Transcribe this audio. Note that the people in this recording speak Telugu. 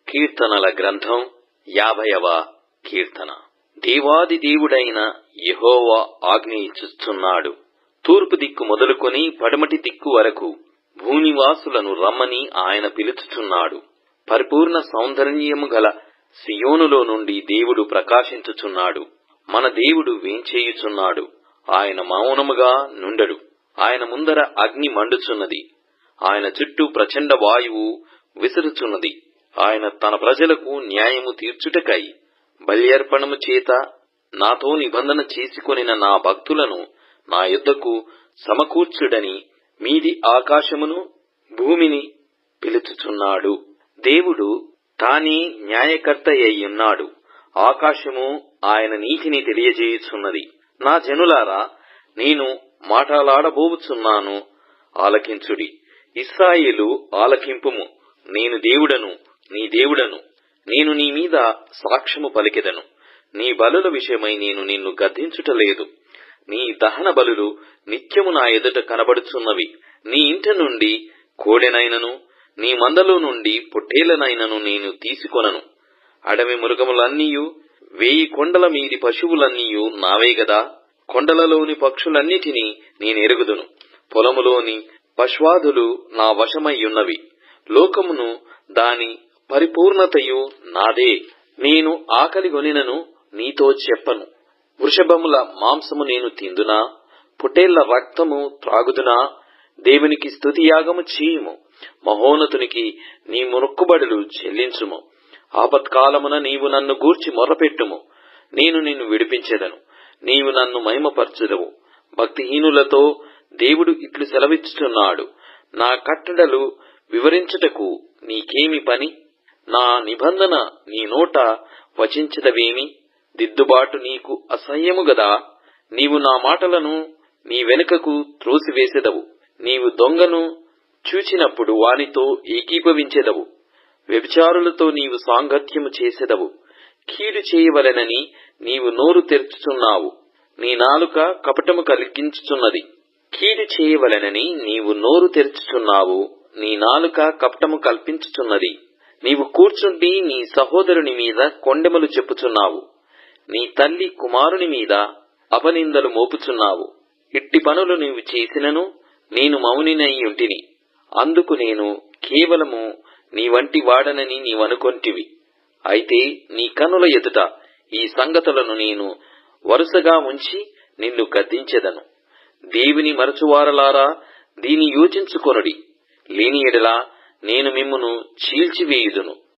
కీర్తనల గ్రంథం 50వ కీర్తన. దేవాది దేవుడైన యెహోవా ఆజ్ఞ ఇచ్చుచున్నాడు. తూర్పు దిక్కు మొదలుకొని పడమటి దిక్కు వరకు భూనివాసులను రమ్మని ఆయన పిలుచుచున్నాడు. పరిపూర్ణ సౌందర్యము గల సియోనులో నుండి దేవుడు ప్రకాశించుచున్నాడు. మన దేవుడు వేంచేయుచున్నాడు. ఆయన మౌనముగా నుండడు. ఆయన ముందర అగ్ని మండుచున్నది. ఆయన చుట్టూ ప్రచండ వాయువు విసురుచున్నది. ఆయన తన ప్రజలకు న్యాయము తీర్చుటకై బల్యర్పణము చేత నాతో నిబంధన చేసుకొనిన నా భక్తులను నా యొద్దకు సమకూర్చుడని మీది ఆకాశమును భూమిని పిలుచుచున్నాడు. దేవుడు తానే న్యాయకర్త అయ్యున్నాడు. ఆకాశము ఆయన నీతిని తెలియజేయుచున్నది. నా జనులారా, నేను మాటలాడబోవుచున్నాను, ఆలకించుడి. ఇశ్రాయేలు ఆలకింపుము. నేను దేవుడను, నీ దేవుడను. నేను నీ మీద సాక్ష్యము పలికెదను. నీ బలుల విషయమై నేను నిన్ను గద్దించుటలేదు. నీ దహన బలులు నిత్యము నా ఎదుట కనబడుచున్నవి. నీ ఇంట నుండి కోడెనైనను నీ మందలో నుండి పొట్టేలనైనను నేను తీసుకొనను. అడవి మృగములన్నీయు 1000 కొండల మీది పశువులన్నీయు నావే గదా. కొండలలోని పక్షులన్నిటినీ నేనెరుగుదును. పొలములోని పశ్వాదులు నా వశమయ్యున్నవి. లోకమును దాని పరిపూర్ణతయు నాదే. నేను ఆకలిగొనినను నీతో చెప్పను. వృషభముల మాంసము నేను తిందునా? పొట్టేళ్ల రక్తము త్రాగుదునా? దేవునికి స్తుతియాగము చేయుము. మహోన్నతునికి నీ మొక్కుబడులు చెల్లించుము. ఆపత్కాలమున నీవు నన్ను గూర్చి మొర్రపెట్టుము. నేను నిన్ను విడిపించెదను. నీవు నన్ను మహిమపరచుదవు. భక్తిహీనులతో దేవుడు ఇట్లు సెలవిచ్చుచున్నాడు. నా కట్టడలు వివరించుటకు నీకేమి పని? నా నిబంధన నీ నోట వచించదవేమి? దిద్దుబాటు నీకు అసహ్యము గదా. నీవు నా మాటలను నీ వెనుకకు త్రోసివేసెదవు. నీవు దొంగను చూచినప్పుడు వానితో ఏకీభవించెదవు. వ్యభిచారులతో నీవు సాంగత్యము చేసెదవు. కీడు చేయవలెనని నీవు నోరు తెరుచుచున్నావు. నీ నాలుక కపటము కలిగించుచున్నది. కీడు చేయవలెనని నీవు నోరు తెరుచుచున్నావు. నీ నాలుక కపటము కల్పించుచున్నది. నీవు కూర్చుండి నీ సహోదరుని మీద కొండెములు చెప్పుచున్నావు. నీ తల్లి కుమారుని మీద అపనిందలు మోపుచున్నావు. ఇట్టి పనులు నీవు చేసినను నేను మౌనినయ్యుంటిని. అందుకు నేను కేవలము నీ వంటి వాడనని నీవనుకొంటివి. అయితే నీ కనుల ఎదుట ఈ సంగతులను నేను వరుసగా ఉంచి నిన్ను గద్దించెదను. దేవుని మరచువారలారా, దీని యోచించుకొనుడి. లేని ఎడల నేను మిమ్మును చీల్చివేయుదును.